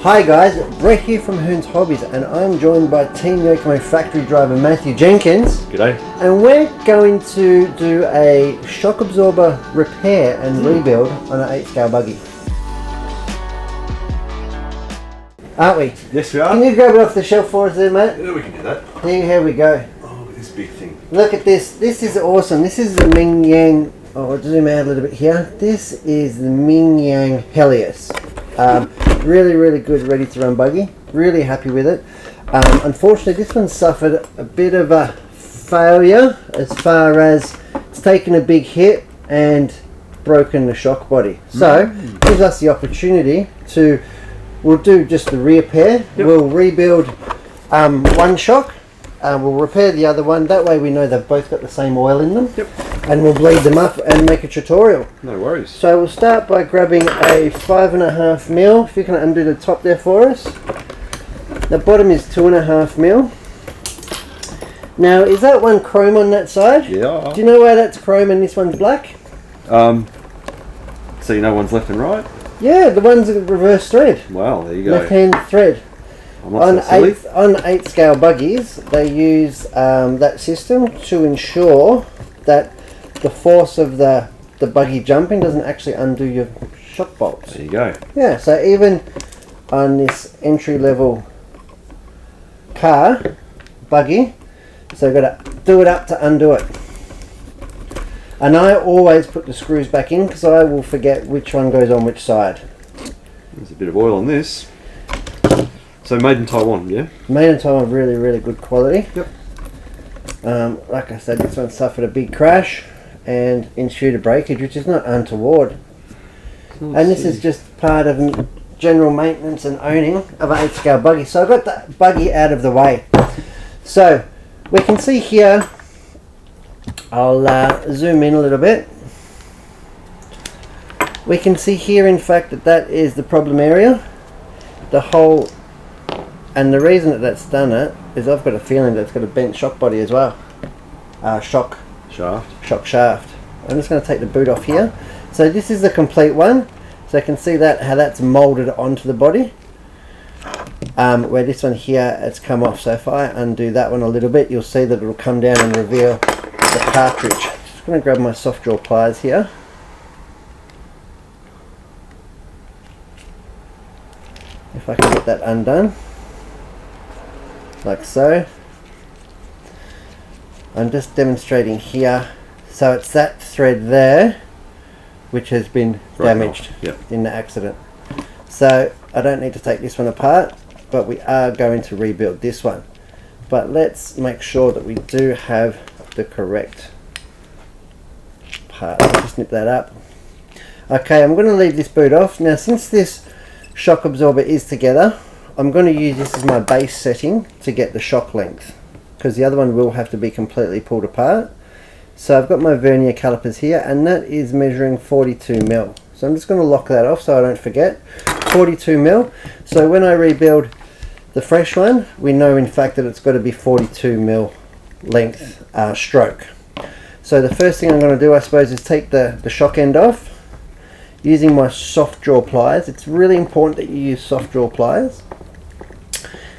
Hi guys, Brett here from Hearns Hobbies, and I'm joined by Team Yokomo factory driver Matthew Jenkins. G'day. And we're going to do a shock absorber repair and rebuild on an 8-scale buggy. Aren't we? Yes, we are. Can you grab it off the shelf for us there, Matt? Yeah, we can do that. Here we go. Oh, look at this big thing. Look at this. This is awesome. This is the Ming Yang. Oh, I'll zoom out a little bit here. This is the Ming Yang Helios. Really good, ready to run buggy. Really happy with it. Unfortunately, this one suffered a bit of a failure as far as it's taken a big hit and broken the shock body. So, gives us the opportunity to, we'll do just the repair. Yep. We'll rebuild one shock. We'll repair the other one. That way we know they've both got the same oil in them. Yep. And we'll bleed them up and make a tutorial. No worries. So we'll start by grabbing a 5.5mm. If you can undo the top there for us. The bottom is 2.5mm. Now, is that one chrome on that side? Yeah. Do you know why that's chrome and this one's black? So you know one's left and right? Yeah, the one's a reverse thread. Wow, there you go. Left-hand thread. On 8-scale buggies, they use that system to ensure that the force of the buggy jumping doesn't actually undo your shock bolts. There you go. Yeah, so even on this entry-level car, buggy, so I've got to do it up to undo it. And I always put the screws back in because I will forget which one goes on which side. There's a bit of oil on this. So made in Taiwan, yeah? Made in Taiwan, really good quality. Yep. Like I said, this one suffered a big crash and ensued a breakage, which is not untoward. And this is just part of general maintenance and owning of an 8-scale buggy. So I've got that buggy out of the way. So we can see here, I'll zoom in a little bit. We can see here, in fact, that is the problem area. The whole, and the reason that that's done it is I've got a feeling that it's got a bent shock body as well. Shock shaft. I'm just going to take the boot off here. So this is the complete one. So I can see that how that's molded onto the body. Where this one here, it's come off. So if I undo that one a little bit, you'll see that it'll come down and reveal the cartridge. Just going to grab my soft draw pliers here. If I can get that undone, like so. I'm just demonstrating here. So it's that thread there which has been damaged in the accident. So I don't need to take this one apart, but we are going to rebuild this one. But let's make sure that we do have the correct part. Just snip that up. Okay, I'm going to leave this boot off. Now, since this shock absorber is together, I'm going to use this as my base setting to get the shock length, because the other one will have to be completely pulled apart. So I've got my vernier calipers here, and that is measuring 42mm. So I'm just going to lock that off so I don't forget. 42mm. So when I rebuild the fresh one, we know in fact that it's got to be 42mm length stroke. So the first thing I'm going to do, I suppose, is take the shock end off using my soft draw pliers. It's really important that you use soft draw pliers.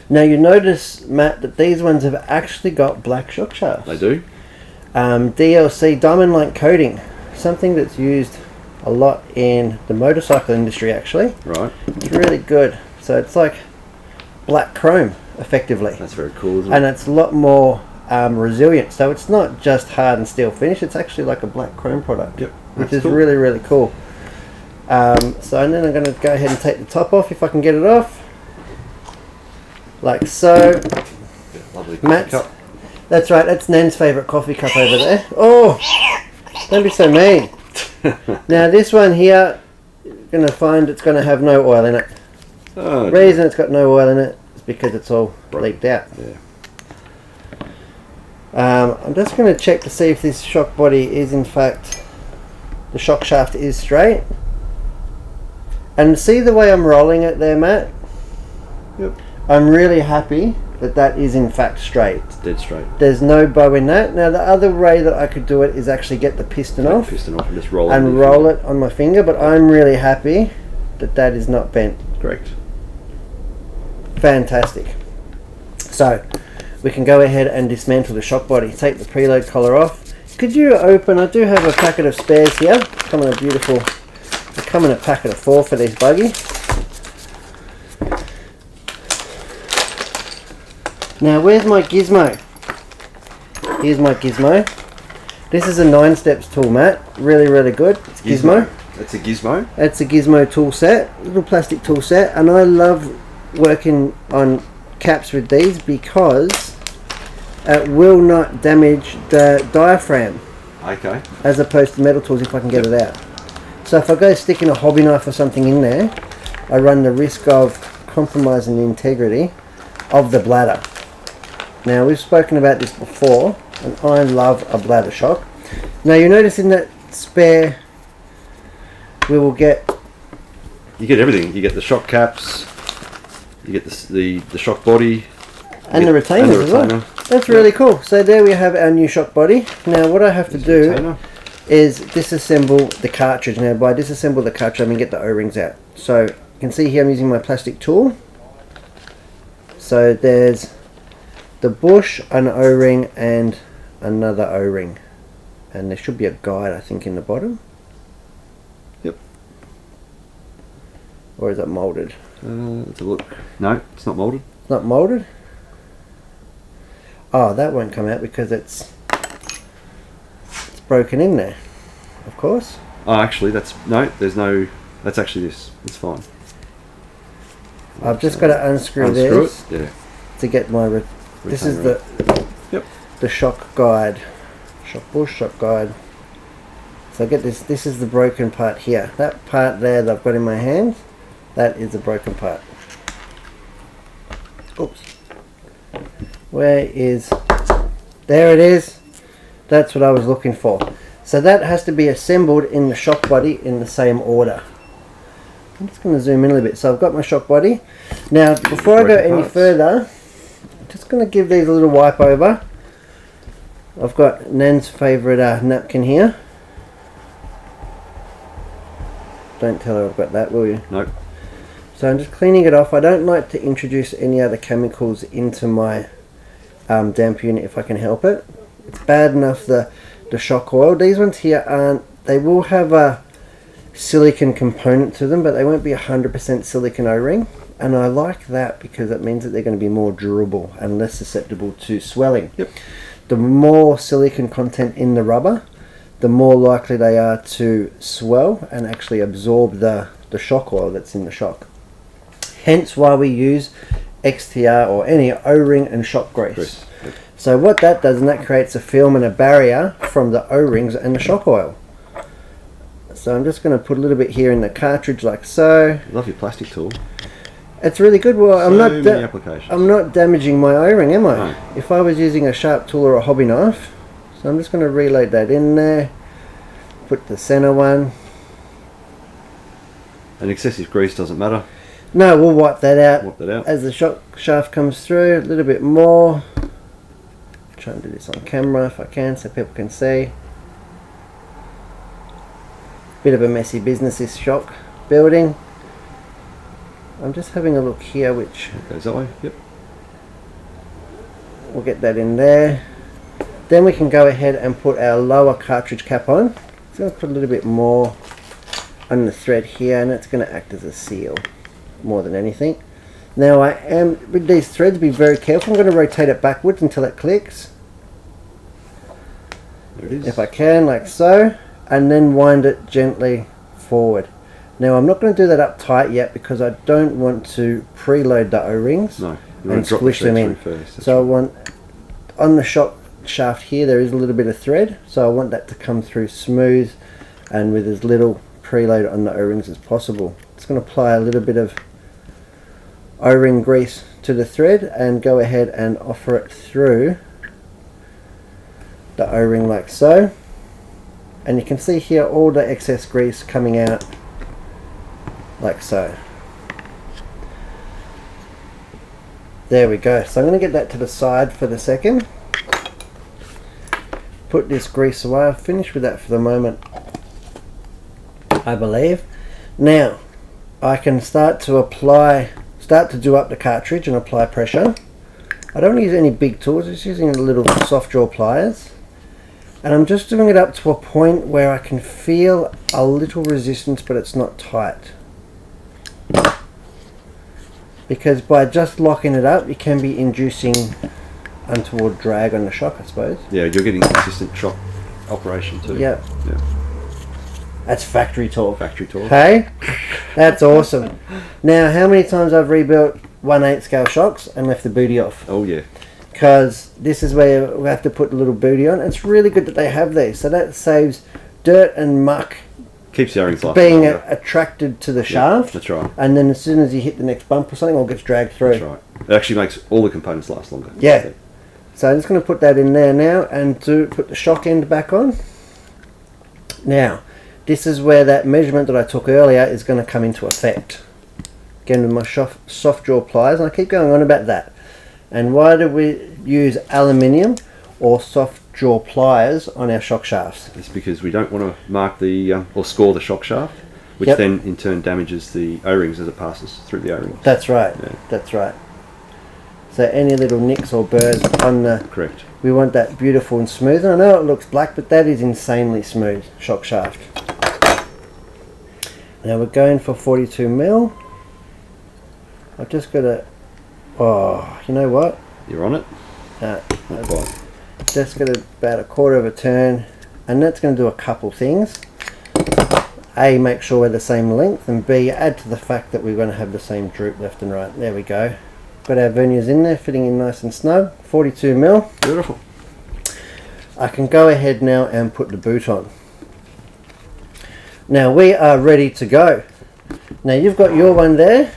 Now you notice, Matt, that these ones have actually got black shock shafts. They do. DLC, diamond like coating, something that's used a lot in the motorcycle industry actually. Right. It's really good. So it's like black chrome effectively. That's very cool, isn't it? And it's a lot more resilient. So it's not just hard and steel finish, it's actually like a black chrome product. Yep. Which is cool. Really cool. So and then I'm going to go ahead and take the top off if I can get it off. Like so. Yeah, lovely Matt's cup. That's right, that's Nan's favourite coffee cup over there. Oh, don't be so mean. Now this one here, you're going to find it's going to have no oil in it. The reason it's got no oil in it is because it's all leaked out. Yeah. I'm just going to check to see if this shock body is in fact, the shock shaft is straight. And see the way I'm rolling it there, Matt? Yep. I'm really happy that is in fact straight. It's dead straight. There's no bow in that. Now the other way that I could do it is actually get the piston off. And just roll it on my finger, but I'm really happy that is not bent. Correct. fantastic. So we can go ahead and dismantle the shock body. Take the preload collar off. Could you open? I do have a packet of spares here. Come in a beautiful. They come in a packet of 4 for this buggy. Now where's my gizmo? Here's my gizmo. This is a 9 steps tool, Matt. Really, really good. It's gizmo. That's a gizmo. That's a gizmo tool set, little plastic tool set, and I love working on caps with these because it will not damage the diaphragm. Okay. As opposed to metal tools if I can get it out. So if I go sticking a hobby knife or something in there, I run the risk of compromising the integrity of the bladder. Now we've spoken about this before, and I love a bladder shock. Now you notice in that spare we will get... You get everything. You get the shock caps, you get the shock body. And the retainers as well. That's really cool. So there we have our new shock body. Now what I have to do is disassemble the cartridge. Now by disassemble the cartridge I mean get the O-rings out. So you can see here I'm using my plastic tool. So there's the bush, an O-ring and another O-ring. And there should be a guide I think in the bottom. Yep. Or is that moulded? Let's have a look. No, it's not moulded. It's not moulded? Oh, that won't come out because it's broken in there, of course. Oh, actually, that's that's actually this. It's fine. I've just got to unscrew this to get my. This is the shock guide, shock bush, shock guide. So I get this. This is the broken part here. That part there that I've got in my hand, that is the broken part. Oops. Where is... There it is. That's what I was looking for. So that has to be assembled in the shock body in the same order. I'm just going to zoom in a little bit. So I've got my shock body. Now before I go any further, I'm just going to give these a little wipe over. I've got Nan's favourite napkin here. Don't tell her I've got that, will you? Nope. So I'm just cleaning it off. I don't like to introduce any other chemicals into my damp unit if I can help it. It's bad enough the shock oil. These ones here aren't. They will have a silicon component to them, but they won't be 100% silicon O-ring. And I like that because it means that they're going to be more durable and less susceptible to swelling. Yep. The more silicon content in the rubber, the more likely they are to swell and actually absorb the shock oil that's in the shock. Hence why we use XTR or any O-ring and shock grease. Yep. So what that does, and that creates a film and a barrier from the O-rings and the shock oil. So I'm just going to put a little bit here in the cartridge like so. Love your plastic tool. It's really good. Well, I'm not damaging my O-ring, am I? No. If I was using a sharp tool or a hobby knife. So I'm just going to reload that in there. Put the center one. And excessive grease doesn't matter. No, we'll wipe that out. Wipe that out. As the shock shaft comes through, a little bit more. Try and do this on camera if I can so people can see. Bit of a messy business, this shock building. I'm just having a look here, which It goes that way. Yep. we'll get that in there. Then we can go ahead and put our lower cartridge cap on. So I'm going to put a little bit more on the thread here, and it's going to act as a seal more than anything. Now I am, with these threads, be very careful. I'm going to rotate it backwards until it clicks. There it is. If I can, like so, and then wind it gently forward. Now I'm not going to do that up tight yet because I don't want to preload the O-rings and squish them in. So I want, on the shock shaft here there is a little bit of thread, so I want that to come through smooth and with as little preload on the O-rings as possible. It's going to apply a little bit of O-ring grease to the thread and go ahead and offer it through the O-ring like so, and you can see here all the excess grease coming out like so. There we go. So I'm going to get that to the side for the second. Put this grease away. I've finished with that for the moment, I believe. Now I can start to start to do up the cartridge and apply pressure. I don't use any big tools, just using the little soft jaw pliers. And I'm just doing it up to a point where I can feel a little resistance, but it's not tight. Because by just locking it up, you can be inducing untoward drag on the shock, I suppose. Yeah, you're getting consistent shock operation too. Yep. Yeah. That's factory talk. Factory talk. Hey? That's awesome. Now, how many times I've rebuilt 1/8 scale shocks and left the booty off? Oh yeah. Because this is where we have to put the little booty on. It's really good that they have these, so that saves dirt and muck Keeps the O-rings being longer. attracted to the shaft. That's right. And then as soon as you hit the next bump or something, it all gets dragged through. That's right. It actually makes all the components last longer. Yeah. So I'm just going to put that in there now and put the shock end back on. Now, this is where that measurement that I took earlier is going to come into effect. Again with my soft jaw pliers, and I keep going on about that. And why do we use aluminium or soft jaw pliers on our shock shafts? It's because we don't want to mark the or score the shock shaft, which Yep. then in turn damages the O-rings as it passes through the O-rings. That's right. Yeah. That's right. So any little nicks or burrs on the... Correct. We want that beautiful and smooth. And I know it looks black, but that is insanely smooth shock shaft. Now we're going for 42 mil. I've just got to... Oh, you know what? You're on it. No, Not quite. just got about a quarter of a turn, and that's going to do a couple things. A, make sure we're the same length, and B, add to the fact that we're going to have the same droop left and right. There we go. Got our verniers in there, fitting in nice and snug. 42 mil. Beautiful. I can go ahead now and put the boot on. Now we are ready to go. Now you've got your one there.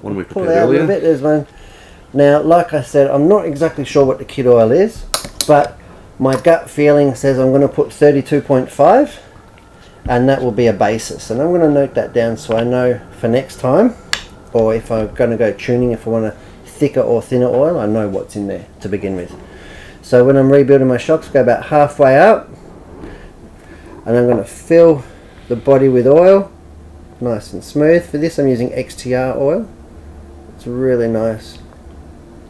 One we Pull prepared out a little earlier. bit. There's one. Now, like I said, I'm not exactly sure what the kit oil is, but my gut feeling says I'm going to put 32.5, and that will be a basis. And I'm going to note that down so I know for next time, or if I'm going to go tuning, if I want a thicker or thinner oil, I know what's in there to begin with. So when I'm rebuilding my shocks, go about halfway up, and I'm going to fill the body with oil, nice and smooth. For this, I'm using XTR oil. It's really nice,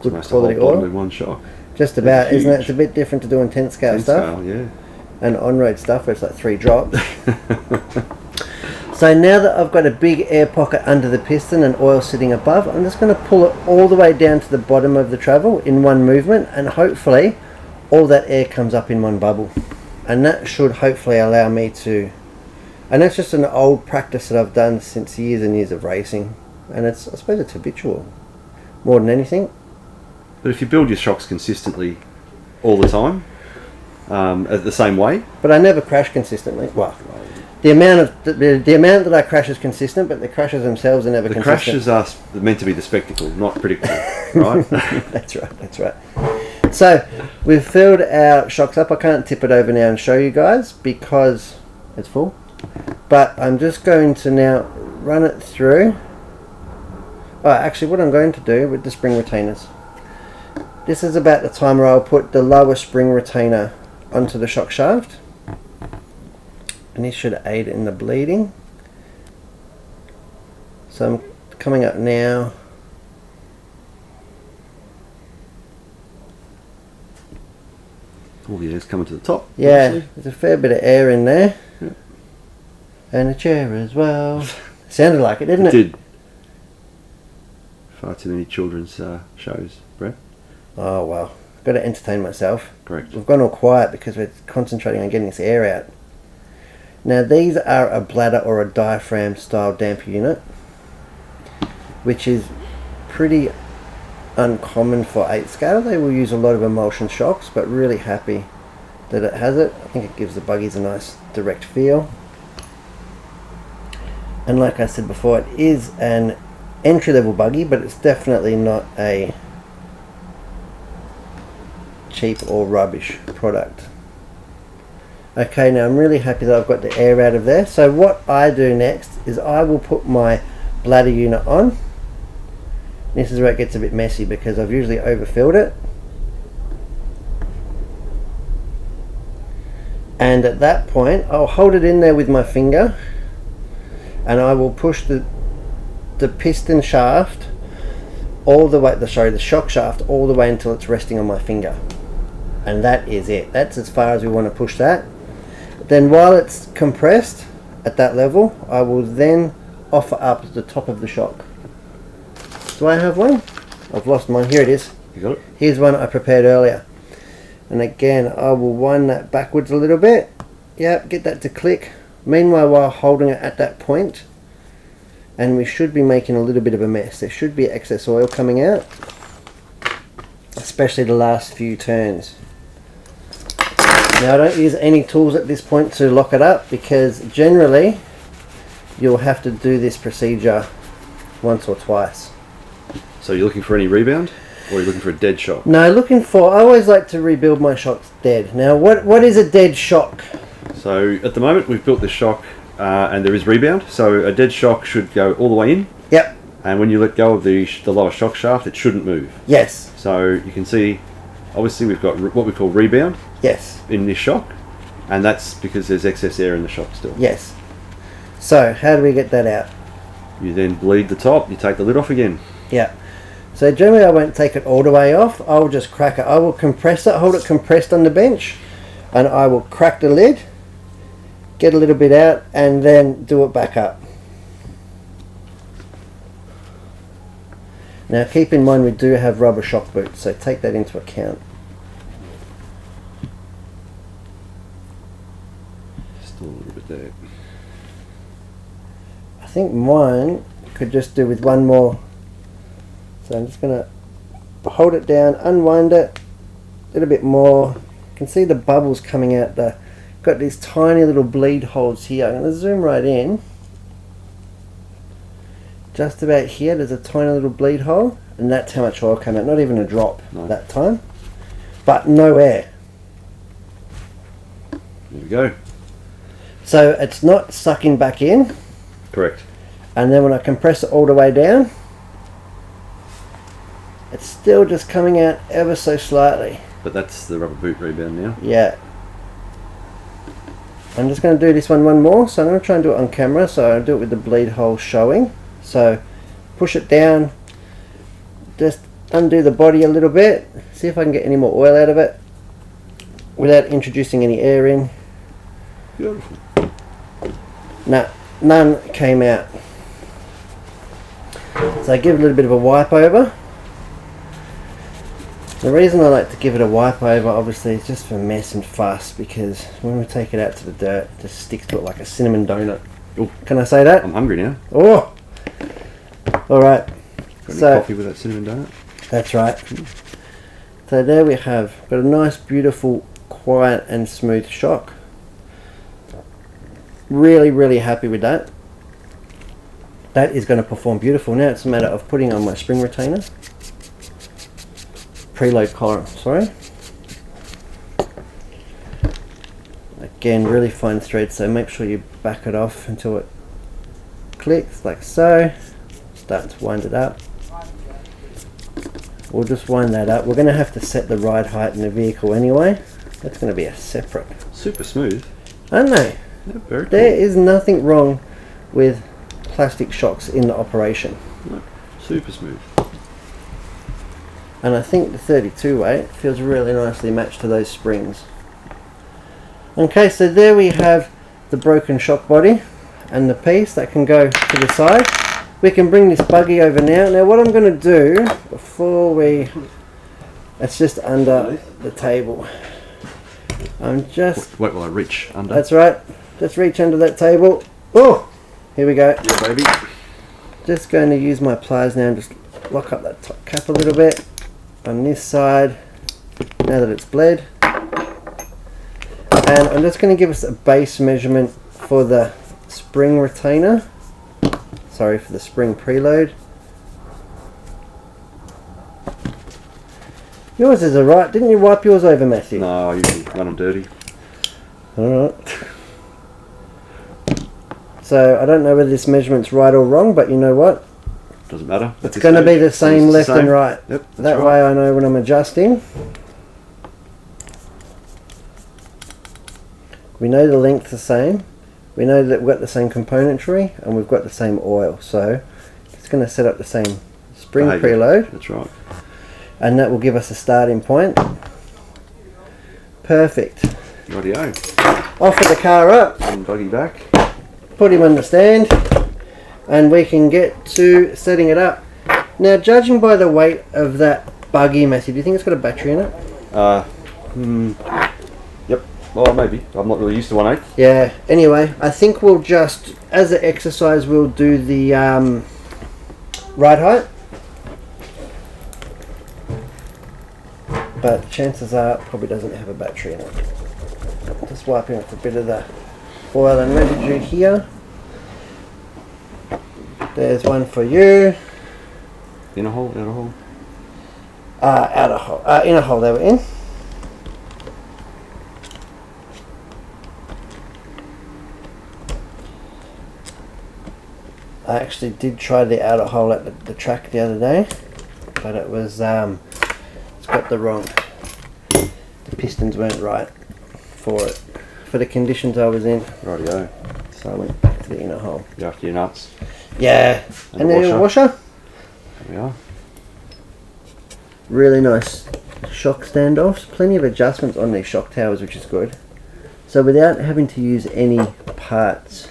good It's nice to hold quality bottom oil. in one shot. Just about, isn't it? huge. It's a bit different to doing 10 scale 10 stuff scale, yeah. and on-road stuff where it's like 3 drops. So now that I've got a big air pocket under the piston and oil sitting above, I'm just going to pull it all the way down to the bottom of the travel in one movement, and hopefully all that air comes up in one bubble. And that should hopefully allow me to... And that's just an old practice that I've done since years and years of racing. And it's, I suppose it's habitual more than anything. But if you build your shocks consistently all the time, at the same way, But I never crash consistently. Well, the amount of the amount that I crash is consistent, but the crashes themselves are never the consistent. crashes are meant to be the spectacle, not predictable, right? That's right, that's right. So we've filled our shocks up. I can't tip it over now and show you guys because it's full. But I'm just going to now run it through. Oh, actually what I'm going to do with the spring retainers. This is about the time where I'll put the lower spring retainer onto the shock shaft. And this should aid in the bleeding. So I'm coming up now. All the air's coming to the top. Yeah, obviously. there's a fair bit of air in there. Yeah. And a chair as well. Sounded like it, didn't It it? did. Far too many children's shows, Brett. Oh well, got to entertain myself. Correct. We've gone all quiet because we're concentrating on getting this air out. Now these are a bladder or a diaphragm style damper unit, which is pretty uncommon for 8 scale. They will use a lot of emulsion shocks, but really happy that it has it. I think it gives the buggies a nice direct feel. And like I said before, it is an entry-level buggy, but it's definitely not a cheap or rubbish product. Okay, now I'm really happy that I've got the air out of there. So what I do next is I will put my bladder unit on. This is where it gets a bit messy because I've usually overfilled it. And at that point, I'll hold it in there with my finger and I will push the piston shaft all the way, the shock shaft all the way until it's resting on my finger. And that is it. That's as far as we want to push that. Then while it's compressed at that level, I will then offer up the top of the shock. Do I have one? I've lost mine. Here it is. You got it? Here's one I prepared earlier. And again, I will wind that backwards a little bit. Yep, get that to click. Meanwhile, while holding it at that point, and we should be making a little bit of a mess. There should be excess oil coming out, especially the last few turns. Now, I don't use any tools at this point to lock it up, because generally you'll have to do this procedure once or twice. So you're looking for any rebound, or are you looking for a dead shock? No, I always like to rebuild my shocks dead. Now, what is a dead shock? So at the moment we've built this shock and there is rebound. So a dead shock should go all the way in. Yep. And when you let go of the lower shock shaft, it shouldn't move. Yes. So you can see, obviously we've got what we call rebound. Yes. In this shock, and that's because there's excess air in the shock still. Yes. So how do we get that out? You then bleed the top, you take the lid off again. Yeah. So generally I won't take it all the way off. I'll just crack it. I will compress it, hold it compressed on the bench, and I will crack the lid, get a little bit out, and then do it back up. Now keep in mind we do have rubber shock boots, so take that into account. Still a little bit there. I think mine could just do with one more. So I'm just going to hold it down, unwind it a little bit more. You can see the bubbles coming out. Got these tiny little bleed holes here. I'm going to zoom right in. Just about here there's a tiny little bleed hole, and that's how much oil came out. Not even a drop that time, but no air. There we go. So it's not sucking back in. Correct. And then when I compress it all the way down, it's still just coming out ever so slightly. But that's the rubber boot rebound now. Yeah. I'm just going to do this one more. So I'm going to try and do it on camera. So I'll do it with the bleed hole showing. So push it down. Just undo the body a little bit. See if I can get any more oil out of it without introducing any air in. Beautiful. No, none came out. So I give it a little bit of a wipe over. The reason I like to give it a wipe over, obviously, is just for mess and fuss, because when we take it out to the dirt, it just sticks to it like a cinnamon donut. Oh, can I say that? I'm hungry now. Oh! Alright. Got any coffee with that cinnamon donut? That's right. So there we have got a nice, beautiful, quiet and smooth shock. Really, really happy with that. That is going to perform beautiful. Now it's a matter of putting on my spring retainer. Preload collar, sorry. Again, really fine thread, so make sure you back it off until it clicks like so. Start to wind it up. We'll just wind that up. We're going to have to set the ride height in the vehicle anyway. That's going to be a separate. Super smooth. Aren't they? Yeah, very cool. There is nothing wrong with plastic shocks in the operation. No, super smooth. And I think the 32 weight feels really nicely matched to those springs. Okay, so there we have the broken shock body and the piece that can go to the side. We can bring this buggy over now. Now what I'm going to do before we... It's just under the table. I'm just... Wait while I reach under. That's right. Just reach under that table. Oh! Here we go. Yeah, baby. Just going to use my pliers now and just lock up that top cap a little bit on this side now that it's bled. And I'm just going to give us a base measurement for the spring retainer. Sorry, for the spring preload. Yours is alright. Didn't you wipe yours over, Matthew? No, I usually run them dirty. Alright. So I don't know whether this measurement's right or wrong, but you know what? Doesn't matter. It's going to be the same left and right. Yep, that way I know when I'm adjusting. We know the length's the same. We know that we've got the same componentry and we've got the same oil. So it's going to set up the same spring Behaviour. preload, That's right. and that will give us a starting point. Perfect. Rightio. Offer the car up, And Buggy back. put him on the stand, and we can get to setting it up. Now, judging by the weight of that Buggy, Matthew, do you think it's got a battery in it? Yep. Well, maybe. I'm not really used to 1/8. Yeah. Anyway, I think we'll just, as an exercise, we'll do the ride height. But chances are it probably doesn't have a battery in it. Just wiping off a bit of the oil and residue here. There's one for you. Inner hole, outer hole. Outer hole, inner hole they were in. I actually did try the outer hole at the track the other day, but it was it's got the wrong. The pistons weren't right for it, for the conditions I was in. Rightio. So I went back to the inner hole. You after your nuts. Yeah, and then a washer. There we are. Really nice shock standoffs. Plenty of adjustments on these shock towers, which is good. So without having to use any parts,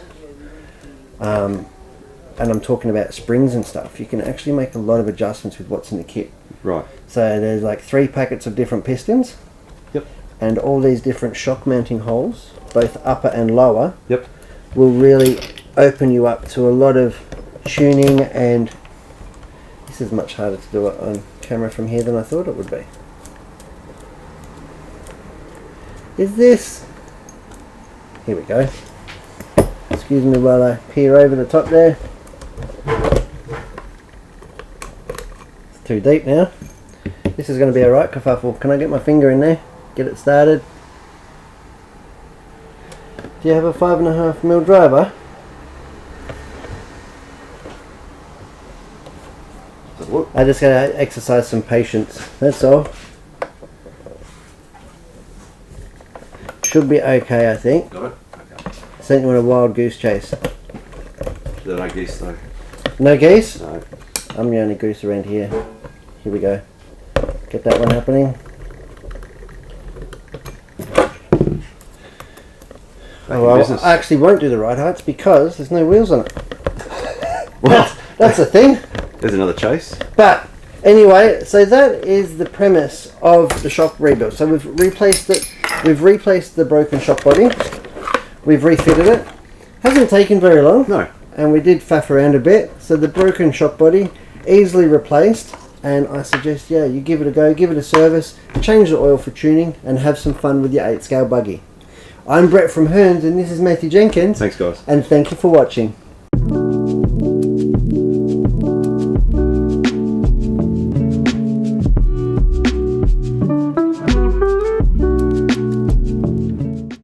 and I'm talking about springs and stuff, you can actually make a lot of adjustments with what's in the kit. Right. So there's like 3 packets of different pistons. Yep. And all these different shock mounting holes, both upper and lower, Yep. will really open you up to a lot of tuning, and this is much harder to do it on camera from here than I thought it would be. Is this... Here we go. Excuse me while I peer over the top there. It's too deep now. This is going to be a right kerfuffle. Can I get my finger in there? Get it started. Do you have a 5.5mm driver? I just gotta exercise some patience. That's all. Should be okay, I think. Got it? Okay. Sent you on a wild goose chase. There are no geese though. No geese? No. I'm the only goose around here. Here we go. Get that one happening. Back Oh, in business. I actually won't do the ride heights because there's no wheels on it. That's the thing. There's another chase. But anyway, so that is the premise of the shock rebuild. So we've replaced it. We've replaced the broken shock body. We've refitted it. Hasn't taken very long. No. And we did faff around a bit. So the broken shock body easily replaced. And I suggest, yeah, you give it a go, give it a service, change the oil for tuning, and have some fun with your 8-scale buggy. I'm Brett from Hearns, and this is Matthew Jenkins. Thanks, guys. And thank you for watching.